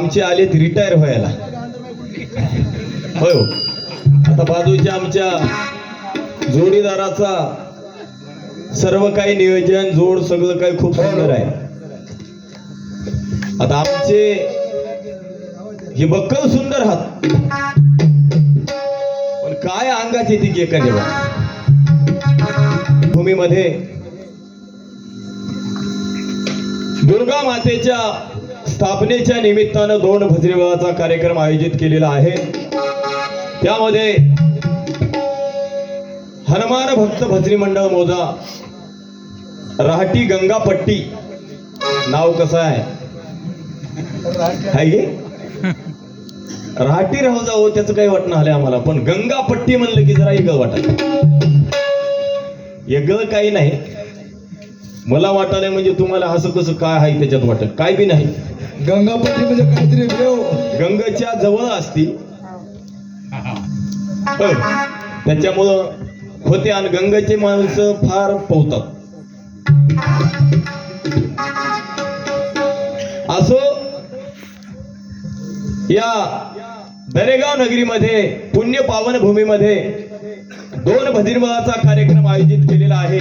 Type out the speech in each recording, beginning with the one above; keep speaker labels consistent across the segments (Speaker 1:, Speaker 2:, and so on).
Speaker 1: आमचे आलेत रिटायर व्हायला. होय हो. आता बाजूच्या आमच्या जोडीदाराचा सर्व काही नियोजन जोड सगळं काही खूप सुंदर आहे. आता आमचे हे बक्कल सुंदर हात पण काय अंगात येते की एका देवा भूमीमध्ये दुर्गा मातेच्या स्थापनेच्या निमित्तानं 2 भजनीमेळाचा कार्यक्रम आयोजित केलेला आहे. त्यामध्ये हनुमान भक्त भजनी मंडळ मोजा राहटी गंगापट्टी नाव कसं आहे हाय राहटी राहू जाऊ त्याचं काही वाटणं आलंय आम्हाला, पण गंगापट्टी म्हणलं की जरा वेगळं वाटत. वेगळं काही नाही मला वाटायला, म्हणजे तुम्हाला असं कसं काय आहे त्याच्यात वाटत काय बी नाही.
Speaker 2: गंगापट्टी म्हणजे काहीतरी
Speaker 1: गंगेच्या जवळ असती त्याच्यामुळं होते आणि गंगेचे माणसं फार पोहतात. असो या दरेगाव नगरीमध्ये पुण्य पावन भूमीमध्ये 2 भजनीमेळाचा कार्यक्रम आयोजित केलेला आहे.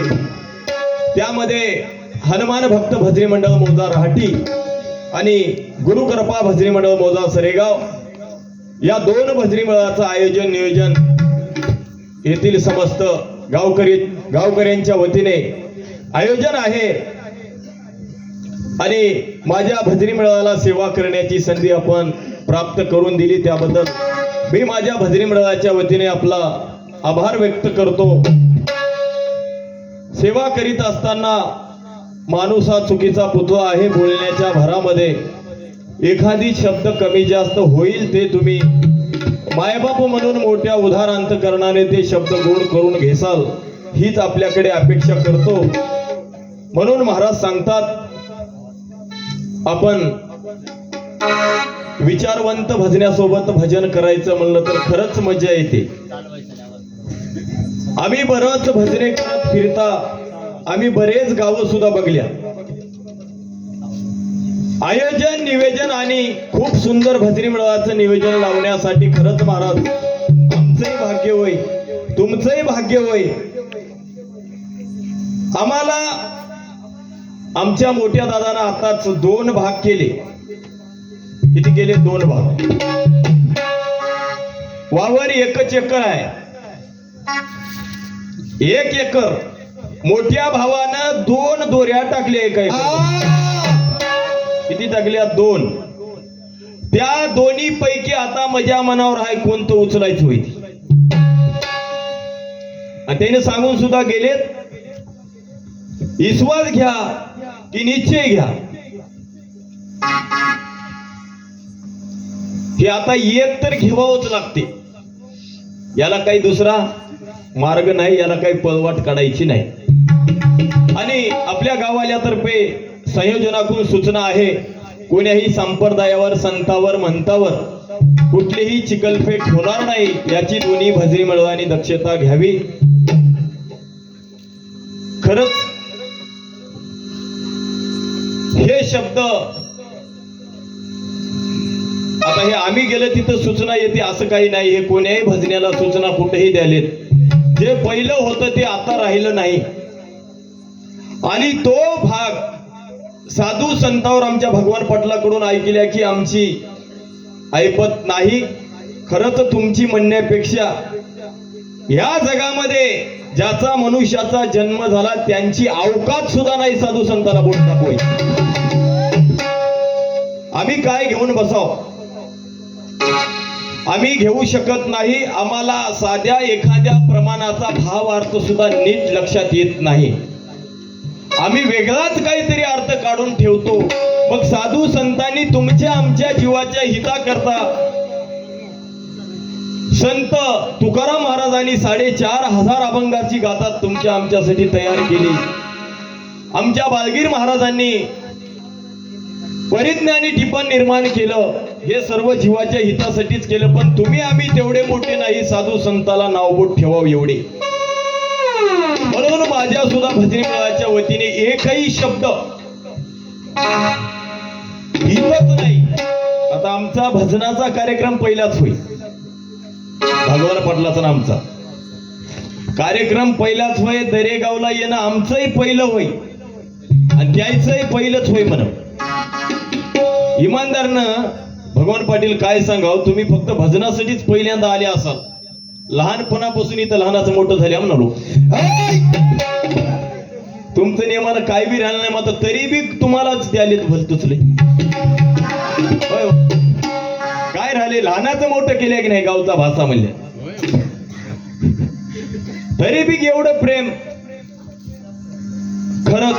Speaker 1: त्यामध्ये हनुमान भक्त भजनी मंडळ मोजा राहटी आणि गुरुकृपा भजनी मंडळ मोजा सरेगाव या 2 भजनीमेळाचं आयोजन नियोजन येथील समस्त गावकऱ्यांच्या वतीने आयोजन आहे. आणि माझ्या भजनी मेळाव्याला सेवा करण्याची संधी आपण प्राप्त करून दिली त्याबद्दल मी माझ्या भजनी मेळाव्याच्या वतीने आपला आभार व्यक्त करतो. सेवा करीत असताना माणूस हा चुकीचा पुतळा आहे. बोलण्याच्या भरामध्ये एखादी शब्द कमी जास्त होईल ते तुम्ही मायबाप म्हणून मोठ्या उदार अंतकरणाने ते शब्द गोड करून घेसाल हीच आपल्याकडे अपेक्षा करतो. म्हणून महाराज सांगतात आपण विचारवंत भजण्यासोबत भजन करायचं म्हणलं तर खरंच मजा येते. आम्ही बरंच भजने करत फिरता आम्ही बरेच गावं सुद्धा बघल्या. आयोजन निवेदन आणि खूप सुंदर भजनी मेळाव्याचं नियोजन लावण्यासाठी खरंच महाराज आमचंही भाग्य होय तुमचंही भाग्य होय. आम्हाला आमच्या मोठ्या दादानं आताच 2 भाग केले. किती केले? 2 भाग. वावर 1 एकर आहे. 1 एकर मोठ्या भावानं 2 दोऱ्या टाकल्या एका एकर. किती टाकल्या? 2. त्या दोन्ही पैकी आता मजा मनावर आहे कोणतं उचलायचं होईल. आणि त्याने सांगून सुद्धा गेलेत विश्वास घ्या की निश्चय घ्या हे आता एक तर घेवावंच लागते. याला काही दुसरा मार्ग नाही, याला काही पळवाट काढायची नाही. आणि आपल्या गावाल्यातर्फे संयोजनाकडून सूचना आहे कोण्याही संप्रदायावर संतावर म्हणतावर कुठलीही चिखलफेक होणार नाही याची दोन्ही भजनी मेळाव्यानी दक्षता घ्यावी. खरंच हे शब्द आता हे आम्ही गेलं तिथं सूचना येते असं काही नाही. हे कोण्याही भजण्याला सूचना कुठेही द्यालेत. जे पहिलं होतं ते आता राहिलं नाही. आणि तो भाग साधू संतावर आमच्या भगवान पाटलाकडून ऐकल्या की आमची ऐपत नाही. खरंच तुमची म्हणण्यापेक्षा या जगामध्ये ज्याचा मनुष्याचा जन्म झाला त्यांची अवकात सुद्धा नाही साधू संतांना बोलता होय. आम्ही काय घेऊन बसाव? आम्ही घेऊ शकत नाही. आम्हाला साध्या एखाद्या प्रमाणाचा भाव अर्थ सुद्धा नीट लक्षात येत नाही. आम्ही वेगळाच काहीतरी अर्थ काढून ठेवतो. मग साधू संतांनी तुमच्या आमच्या जीवाच्या हिताकरता संत तुकाराम महाराजांनी 4,500 अभंगाची गाथा तुमच्या आमच्यासाठी तयार केली. आमच्या बालगीर महाराजांनी परिज्ञानी टिपण निर्माण केलं. हे सर्व जीवाच्या हितासाठीच केलं. पण तुम्ही आम्ही तेवढे मोठे नाही साधू संताला नावबोट ठेवावं एवढे. म्हणून माझ्या सुद्धा भजनी मेळाव्याच्या वतीने एकही शब्द हितच नाही. आता आमचा भजनाचा कार्यक्रम पहिलाच होईल. भगवान पाटलाचा ना आमचा कार्यक्रम पहिलाच होय. दरेगावला येणं आमचंही पहिलं होय आणि द्यायचंही पहिलंच होय म्हण. इमानदारनं भगवान पाटील काय सांगाव, तुम्ही फक्त भजनासाठीच पहिल्यांदा आले असाल. लहानपणापासून इथं लहानाचं मोठं झाले म्हणालो. तुमचं नियमानं काय बी राहिलं नाही, मात्र तरी बी तुम्हालाच द्यालेत भलतुचले. काय राहिले, लहानाचं मोठं केलंय की नाही गावचा भाषा म्हणले. तरी बी एवढं प्रेम, खरंच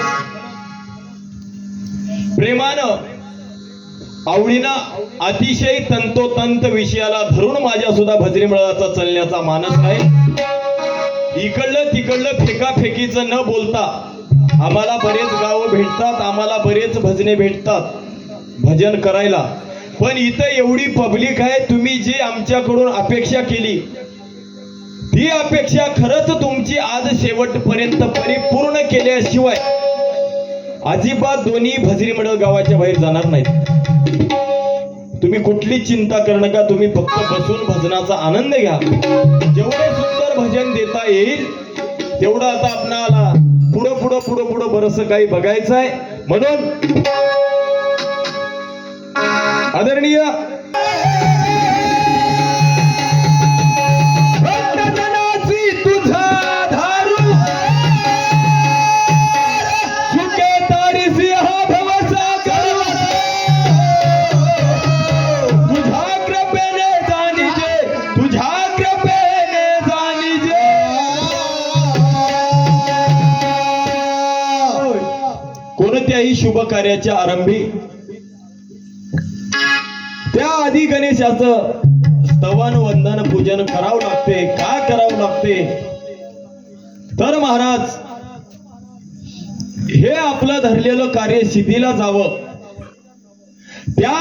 Speaker 1: प्रेमानं आवडीनं अतिशय तंतोतंत विषयाला धरून माझ्या सुद्धा भजनी मंडळाचा चालण्याचा मानस आहे. इकडलं तिकडलं फेकाफेकीचं न बोलता आम्हाला बरेच गाव भेटतात, आम्हाला बरेच भजने भेटतात भजन करायला. पण इथं एवढी पब्लिक आहे, तुम्ही जी आमच्याकडून अपेक्षा केली ती अपेक्षा खरंच तुमची आज शेवटपर्यंत परिपूर्ण केल्याशिवाय अजिबात दोन्ही भजनी मंडळ गावाच्या बाहेर जाणार नाहीत. तुम्ही कुठली चिंता करू नका, तुम्ही फक्त बसून भजनाचा आनंद घ्या. जेवढे सुंदर भजन देता येईल तेवढं आता आपणाला पुढं पुढं पुढं पुढं बरंच काही बघायचं आहे. म्हणून आदरणीय कोणत्याही शुभ कार्याच्या आरंभी त्या आधी गणेशाचं स्तवन वंदन पूजन करावं लागते. का करावं लागते तर महाराज हे आपलं धरलेलं कार्य सिद्धीला जावं, त्या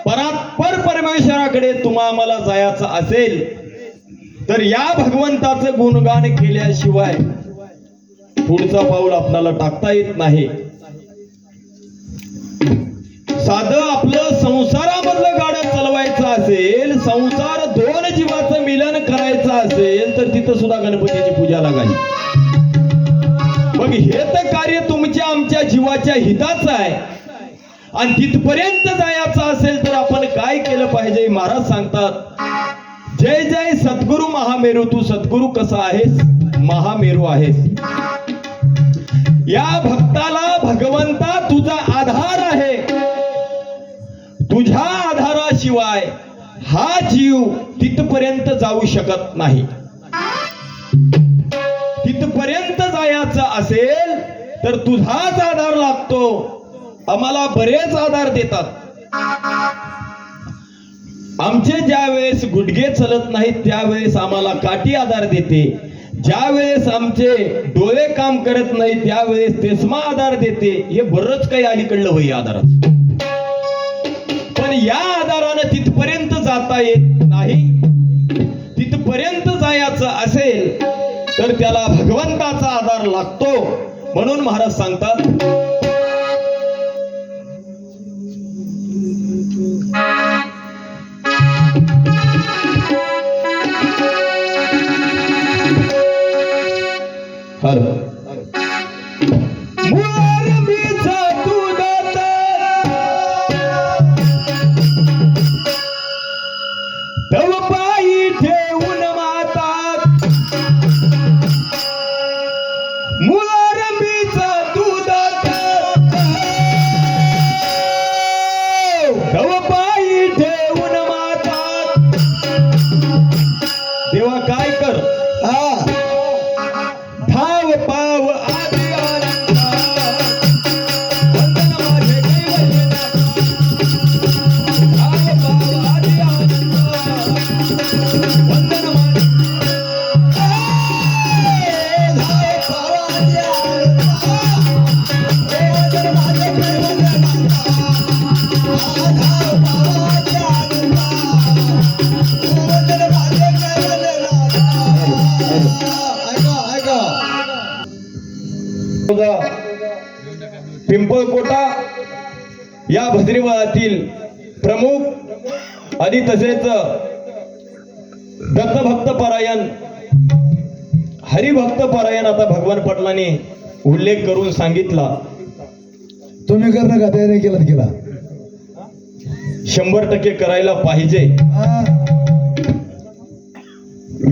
Speaker 1: परात्पर परमेश्वराकडे आम्हाला जायचं असेल तर या भगवंताचं गुणगान केल्याशिवाय पुढचा पाऊल आपल्याला टाकता येत नाही. साधं आपलं संसारामधलं गाडं चालवायचं असेल, संसार दोन जीवाचं मिलन करायचं असेल तर तिथं सुद्धा गणपतीची पूजा लागावी. मग हे तर कार्य तुमच्या आमच्या जीवाच्या हिताचं आहे आणि तिथपर्यंत जायचं असेल तर आपण काय केलं पाहिजे. महाराज सांगतात, जय जय सद्गुरु महामेरू, तू सद्गुरु कसा आहेस, महामेरू आहेस. या भक्ताला भगवंता तुझा आधार आहे. तुझ्या आधाराशिवाय हा जीव तिथपर्यंत जाऊ शकत नाही. तिथपर्यंत जायचं असेल तर तुझाच आधार लागतो. आम्हाला बरेच आधार देतात. आमचे ज्या वेळेस गुडघे चलत नाहीत त्यावेळेस आम्हाला काठी आधार देते. ज्या वेळेस आमचे डोळे काम करत नाही त्यावेळेस तेस्मा आधार देते. हे बरंच काही अलीकडलं होई आधारात. पण या आधारानं तिथपर्यंत जाता येत नाही. तिथपर्यंत जायचं असेल तर त्याला भगवंताचा आधार लागतो. म्हणून महाराज सांगतात, हॅलो देवा काय कर भाव पाव आधी वंदन माझे भाव पाव आधी वंदन पिंपळकोटा या भद्रीवळातील प्रमुख आणि तसेच दत्तभक्त परायण हरिभक्त परायण आता भगवान पाटलांनी उल्लेख करून सांगितला.
Speaker 2: तुम्ही करणं का त्याने केला
Speaker 1: 100% करायला पाहिजे.
Speaker 2: हा.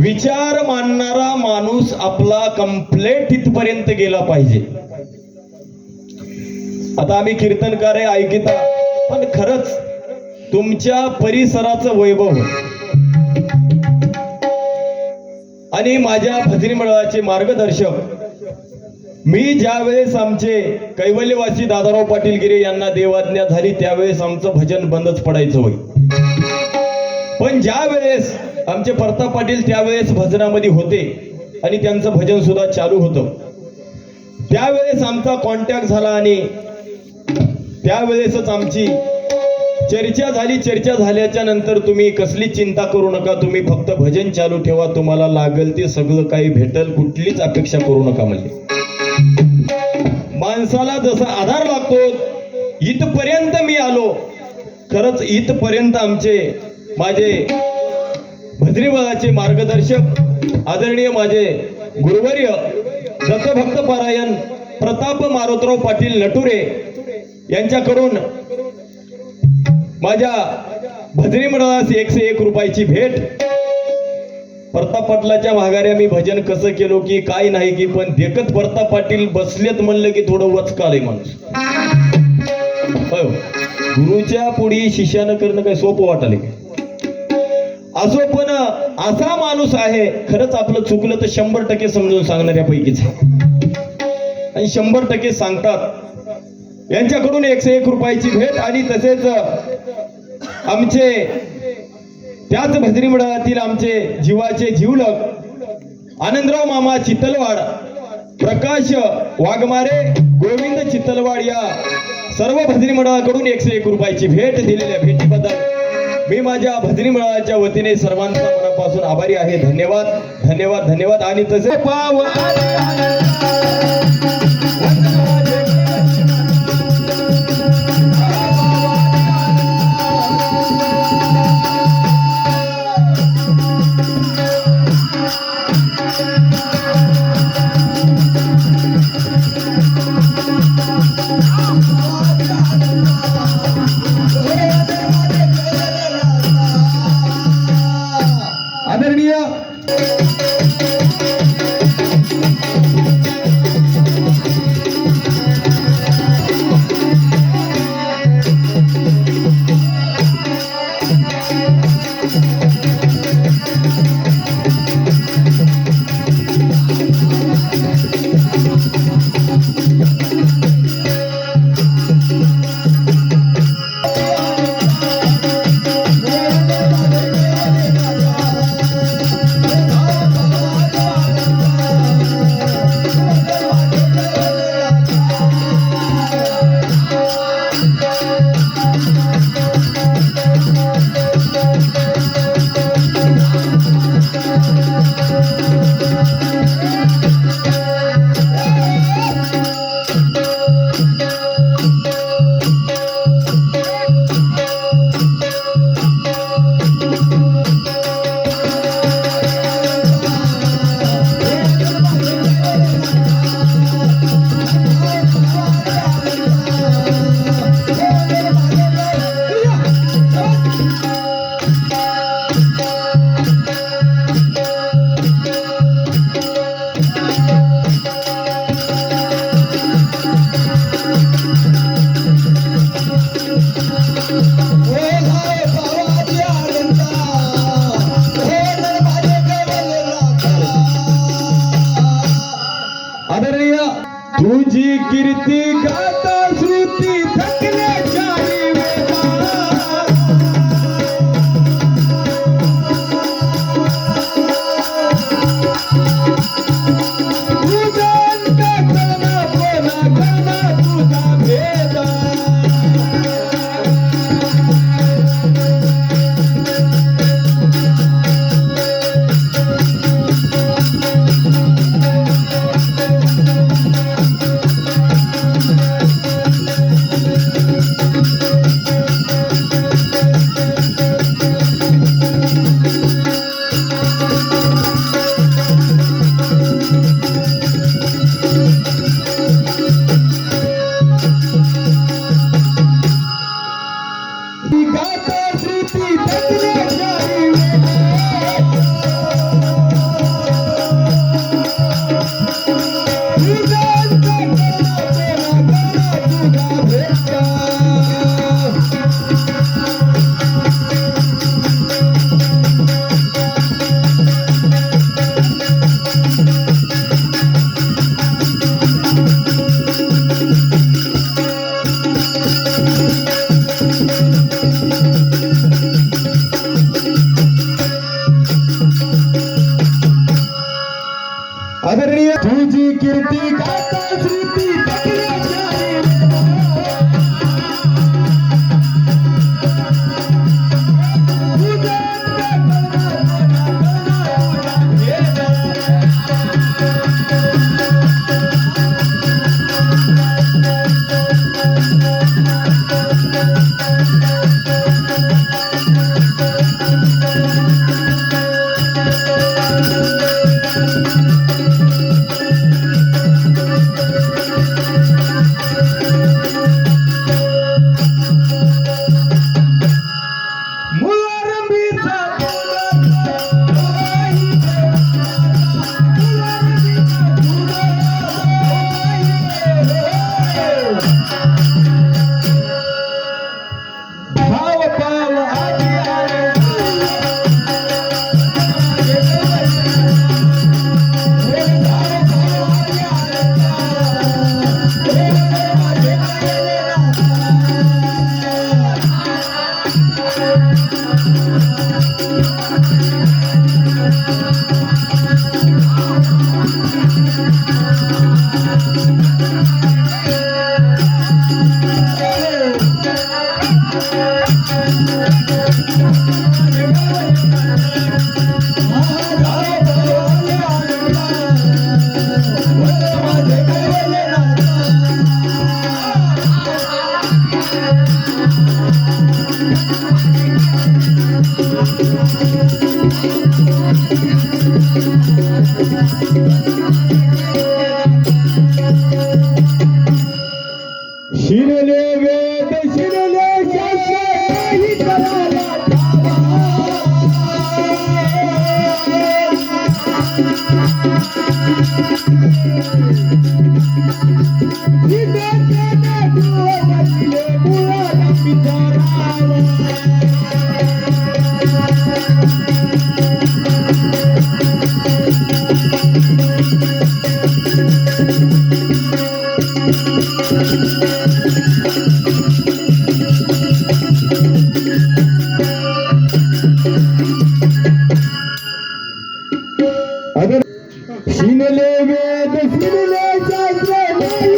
Speaker 1: विचार मानणारा माणूस आपला कंप्लेट इथपर्यंत गेला पाहिजे. आता आम्ही कीर्तनकार आहे ऐकिता, पण खरंच तुमच्या परिसराचं वैभव आणि माझ्या भजनी मंडळाचे मार्गदर्शक मी ज्या वेळेस आमचे कैवल्यवासी दादाराव पाटील गिरे यांना देवाज्ञा झाली त्यावेळेस आमचं भजन बंदच पडायचं होय. पण ज्या वेळेस आमचे प्रताप पाटील त्यावेळेस भजनामध्ये होते आणि त्यांचं भजन सुद्धा चालू होतं, त्यावेळेस आमचा कॉन्टॅक्ट झाला आणि त्यावेळेसच आमची चर्चा झाली. चर्चा झाल्याच्या नंतर तुम्ही कसली चिंता करू नका, तुम्ही फक्त भजन चालू ठेवा, तुम्हाला लागेल ते सगळं काही भेटल, कुठलीच अपेक्षा करू नका. म्हणजे माणसाला जसा आधार लागतो इथपर्यंत मी आलो. खरंच इथपर्यंत आमचे माझे भजनी मंडळाचे मार्गदर्शक आदरणीय माझे गुरुवर्य दत्तभक्त पारायण प्रताप मारुतराव पाटील नटुरे यांच्याकडून माझ्या भजनी मंडळास 101 रुपयाची भेट. प्रताप पाटलाच्या माघारी मी भजन कसं केलो की काय नाही की, पण देखत प्रताप पाटील बसलेत म्हणलं की थोडं वचकालय माणूस. गुरुच्या पुढी शिष्यानं करणं काय सोपं वाटले असो, पण असा माणूस आहे खरंच आपलं चुकलं तर 100% समजून सांगणाऱ्यापैकीच आहे आणि 100% सांगतात. यांच्याकडून 101 रुपयाची भेट आणि तसेच आमचे त्याच भजनी मंडळातील आमचे जीवाचे जीवलग आनंदराव मामा चितलवाड, प्रकाश वाघमारे, गोविंद चितलवाड या सर्व भजनी मंडळाकडून 101 रुपयाची भेट दिलेल्या भेटीबद्दल मी माझ्या भजनी मंडळाच्या वतीने सर्वांचा मनापासून आभारी आहे. धन्यवाद धन्यवाद धन्यवाद. आणि तसे पाव
Speaker 2: आदरणीय तुझी कीर्ती गाता श्रुती पकडाचारी शिरले वेद शिरले शास्त्र काही करायला शिनले वेद शिनले शास्त्र नाही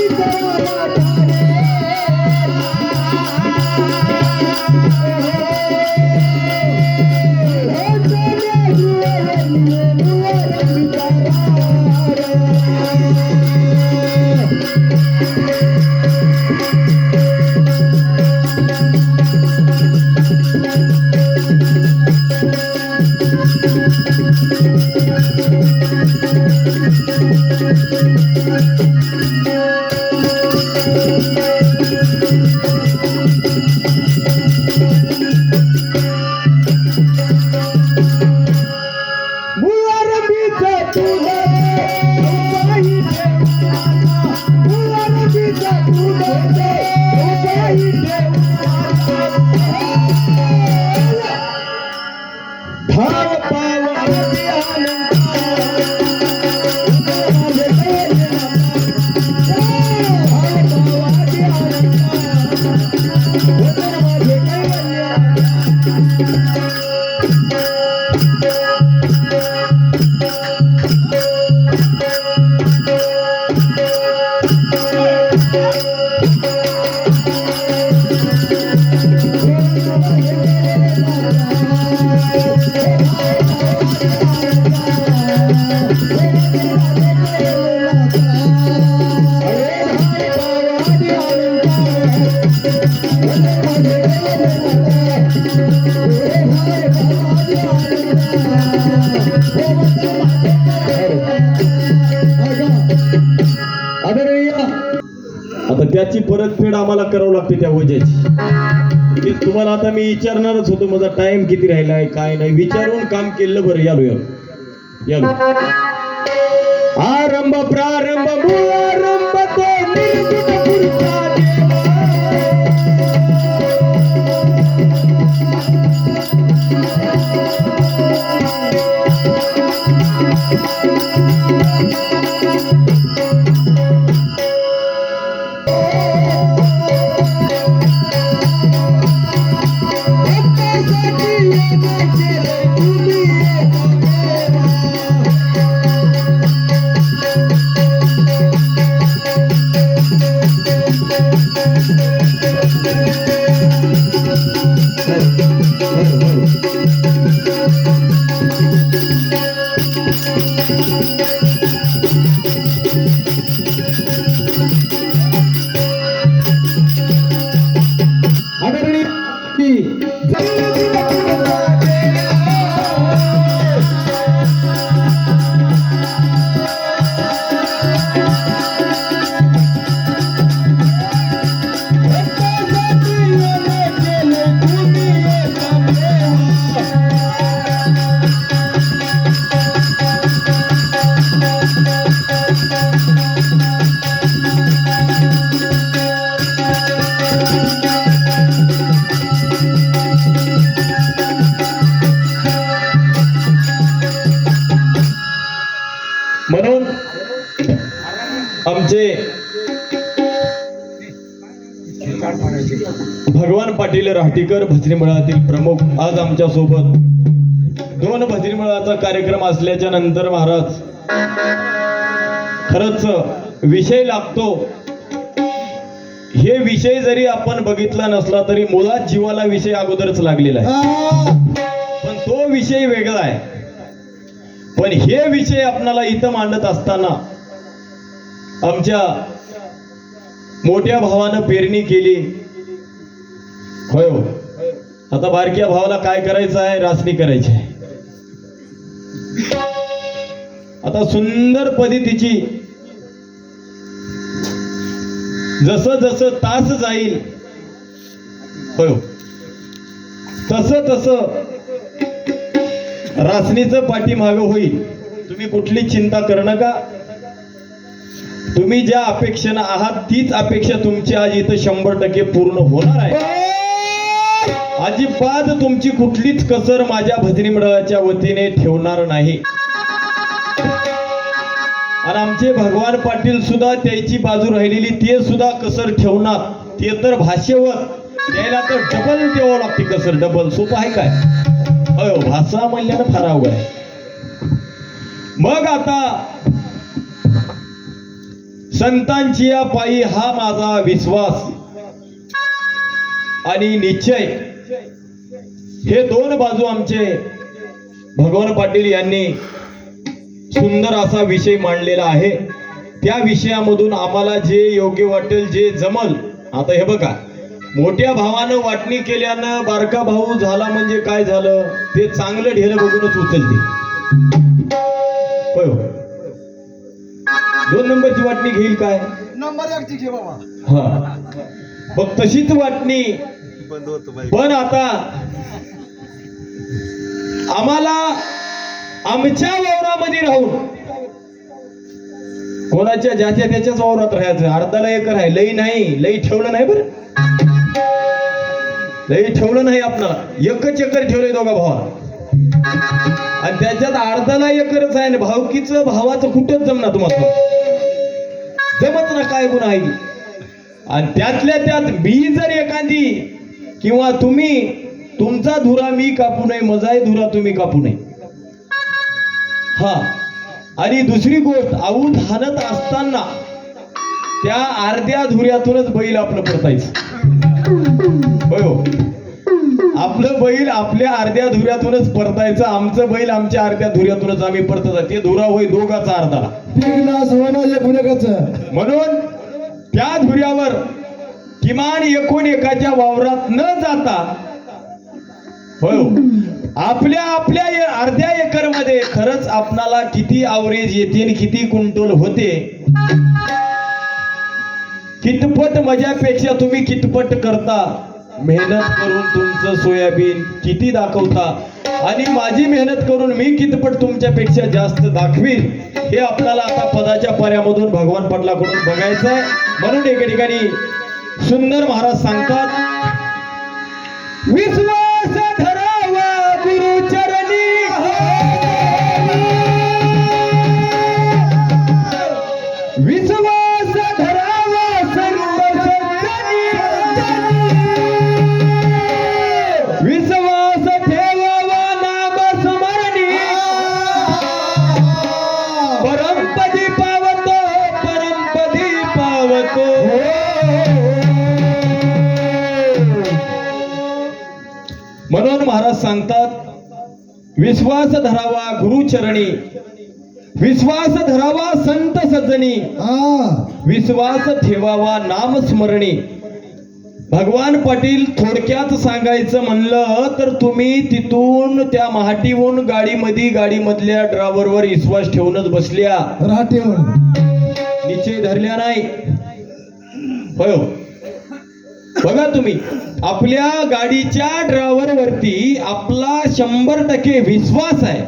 Speaker 2: आता त्याची परतफेड आम्हाला करावं लागते त्या वजेची. ते तुम्हाला आता मी विचारणारच होतो, माझा टाइम किती राहिलाय काय नाही विचारून काम केलं. बरं यालो यालो यालो. आरंभ प्रारंभ मूळारंभ तो निर्गुण पुरुषा
Speaker 1: पाटील राहटीकर भजनी मंडळातील प्रमुख आज आमच्या सोबत 2 भजनी मंडळाचा कार्यक्रम असल्याच्या नंतर महाराज खरंच विषय लागतो. हे विषय जरी आपण बघितला नसला तरी मुळात जीवाला विषय अगोदरच लागलेला आहे, पण तो विषय वेगळा आहे. पण हे विषय आपणाला इथं मांडत असताना आमच्या मोठ्या भावानं पेरणी केली. होय हो, आता बारक्या भावाला काय करायचं आहे? रासनी करायची आहे. आता सुंदर पद्धतीची जसं जसं तास जाईल होय तसं तसं रासनीचं पाठीमागं होईल. तुम्ही कुठली चिंता करू नका. तुम्ही ज्या अपेक्षेनं आहात तीच अपेक्षा तुमची आज इथं 100% पूर्ण होणार आहे. अजिबात तुमची कुठलीच कसर माझ्या भजनी मंडळाच्या वतीने ठेवणार नाही. आणि आमचे भगवान पाटील सुद्धा त्याची बाजू राहिलेली ते सुद्धा कसर ठेवणार. ते तर भाषेवर द्यायला तर डबल द्यावं लागते कसर, डबल. सोपं आहे काय? अयो भाषा म्हणल्यानं फार अवघड आहे. मग आता संतांची या पायी हा माझा विश्वास आणि निश्चय. हे 2 बाजू आमचे भगवान पाटील यांनी सुंदर असा विषय मांडलेला आहे. त्या विषयामधून आम्हाला जे योग्य वाटेल, जे जमल. आता हे बघा, मोठ्या भावानं वाटणी केल्यानं बारका भाऊ झाला म्हणजे काय झालं? ते चांगलं ढेर बघूनच उचलते. होय हो, 2 नंबरची वाटणी घेईल काय?
Speaker 3: नंबर 1 ची घे बाबा.
Speaker 1: हा, मग तशीच वाटणी. पण आता आम्हाला आमच्या वावरामध्ये राहून कोणाच्या ज्याच्या त्याच्याच वावरात राहायचं. अर्धाला एकर आहे, लई नाही, लई ठेवलं नाही. बरं, लई ठेवलं नाही. आपल्याला 1 एकर ठेवलंय दोघा भावाला, आणि त्याच्यात अर्धाला एकरच आहे. ना भावकीचं भावाचं कुठंच जमणार तुम्हाला, जमत ना. काय गुन्हा आहे? आणि त्यातल्या त्यात मी जर एखादी किंवा तुम्ही तुमचा धुरा मी कापू नये, मजाही धुरा तुम्ही कापू नये. हा, आणि दुसरी गोष्ट, आऊत हाणत असताना त्या अर्ध्या धुऱ्यातूनच बैल आपलं परतायचं. होय हो, आपलं बैल आपल्या अर्ध्या धुऱ्यातूनच परतायचं. आमचं बैल आमच्या अर्ध्या धुऱ्यातूनच आम्ही परतत. ते धुरा होय दोघाचा अर्धाला. म्हणून त्या धुऱ्यावर किमान एकूण एकाच्या वावरात न जाता होय आपल्या अर्ध्या एकर मध्ये खरंच आपणाला किती आवरेज येते, किती क्विंटल होते, कितपत मजापेक्षा तुम्ही कितपट करता, मेहनत करून तुमचं सोयाबीन किती दाखवता, आणि माझी मेहनत करून मी कितपट तुमच्यापेक्षा जास्त दाखवीन, हे आपल्याला आता पदाच्या पाऱ्यामधून भगवान पाटलाकडून बघायचं आहे. म्हणून एका ठिकाणी सुंदर महाराज सांगतात, विश्वास धरावा गुरुचरणी, विश्वास धरावा संत सज्जनी, विश्वास ठेवावा नाम स्मरणी, परमपदी पावतो, परमपदी पावतो. म्हणून महाराज सांगतात, विश्वास धरावा गुरुचरणी, विश्वास धरावा संत सज्जनी, विश्वास ठेवावा नाम स्मरणी. भगवान पाटील थोडक्यात सांगायचं म्हणलं तर तुम्ही तिथून त्या महाटीहून गाडीमधल्या ड्रायव्हरवर विश्वास ठेवूनच बसल्या, निश्चय धरल्या नाही. होय, बघा तुम्ही आपल्या गाडीच्या ड्रायव्हर वरती आपला 100% विश्वास आहे.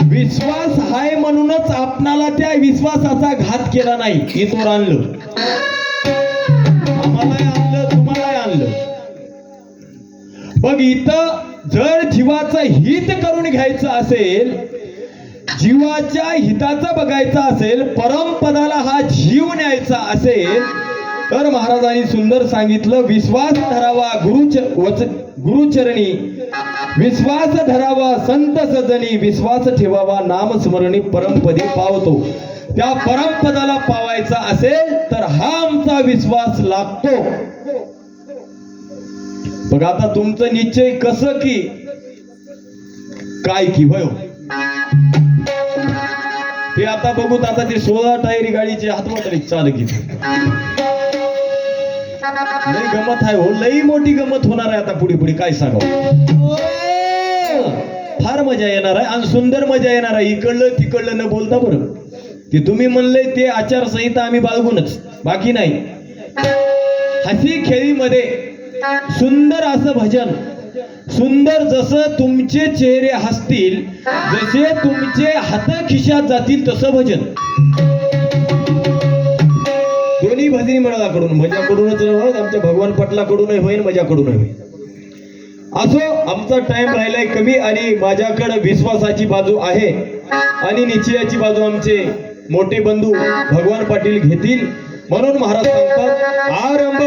Speaker 1: विश्वास आहे म्हणूनच आपणाला त्या विश्वासाचा घात केला नाही. इथवर आणलं, आम्हालाही आणलं, तुम्हालाही आणलं. बघ, इथं जर जीवाचं हित करून घ्यायचं असेल, जीवाच्या हिताचं बघायचं असेल, परमपदाला हा जीव न्यायचा असेल, तर महाराजांनी सुंदर सांगितलं, विश्वास धरावा गुरुचरणी, विश्वास धरावा संत सजनी, विश्वास ठेवावा नाम स्मरणी, परमपदी पावतो. त्या परमपदाला पावायचा असेल तर हा आमचा विश्वास लागतो. बघ आता तुमचं निश्चय कसं की काय की भय ते आता बघूत. आता ते 16 टायरी गाडीचे हातवाटरी चालक लई गमत आहे हो, लई मोठी गमत होणार आहे आता पुढे पुढे. काय सांगावं, फार मजा येणार आहे आणि सुंदर मजा येणार आहे. इकडलं तिकडलं न बोलता बरं ते तुम्ही म्हणले ते आचारसंहिता आम्ही बाळगूनच, बाकी नाही. हसी खेळीमध्ये सुंदर असं भजन, सुंदर जसं तुमचे चेहरे हसतील, जसे तुमचे हात खिशात जातील तसं भजन. दोन्ही भजनी मंडळाकडून, माझ्याकडूनच होईल, आमच्या भगवान पटलाकडूनही होईल, माझ्याकडूनही होईल. असो, आमचा टाइम राहिलाय कमी आणि माझ्याकडे विश्वासाची बाजू आहे आणि निश्चयाची बाजू आमचे मोठे बंधू भगवान पाटील घेतील. म्हणून महाराज सांगतात, आरंभ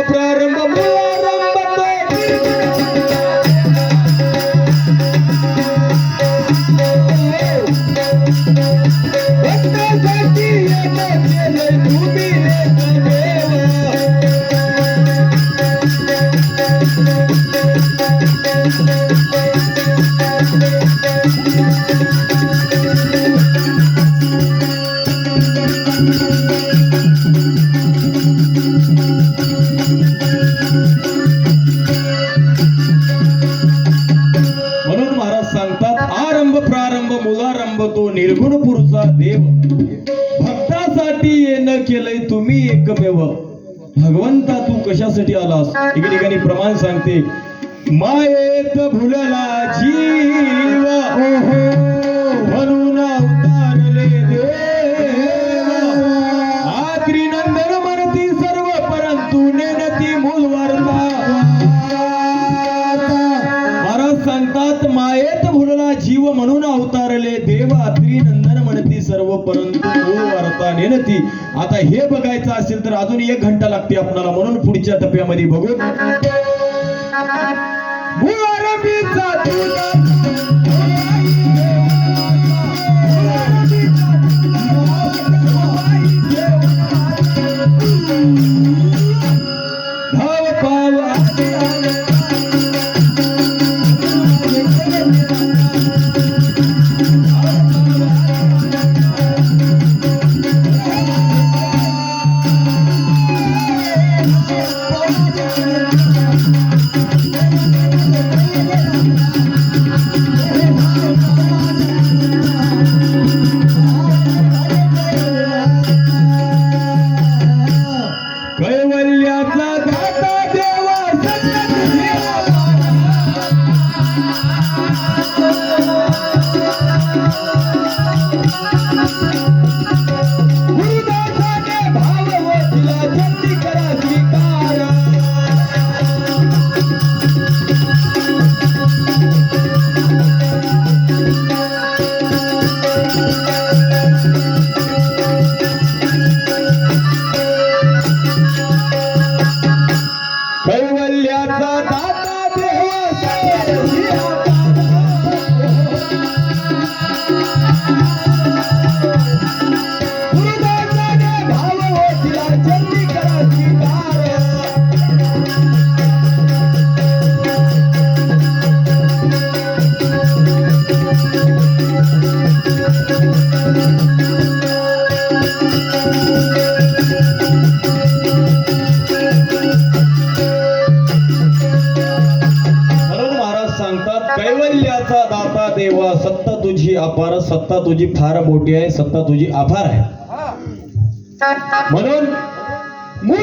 Speaker 1: प्रारंभ मूलारंभ तो निर्गुण पुरुषा देव, भक्तासाठी येणं केलंय तुम्ही एकमेव. भगवंता तू कशासाठी आलास? एके ठिकाणी प्रमाण सांगते, मायेत भुलला जीव म्हणून अवतारले देव. आत्री नंदन म्हणती सर्व परंतु नेनती मूल वार्ता. महाराज सांगतात, मायेत भुलला जीव म्हणून अवतारले देव, आत्री नंदन म्हणती सर्व परंतु मूल वार्ता नेनती. आता हे बघायचं असेल तर अजून 1 घंटा लागते आपल्याला, म्हणून पुढच्या टप्प्यामध्ये बघू. कैवल्याचा दाता देवा, सत्ता तुझी अपार, सत्ता तुझी फार मोठी आहे, सत्ता तुझी अपार आहे. म्हणून मूळ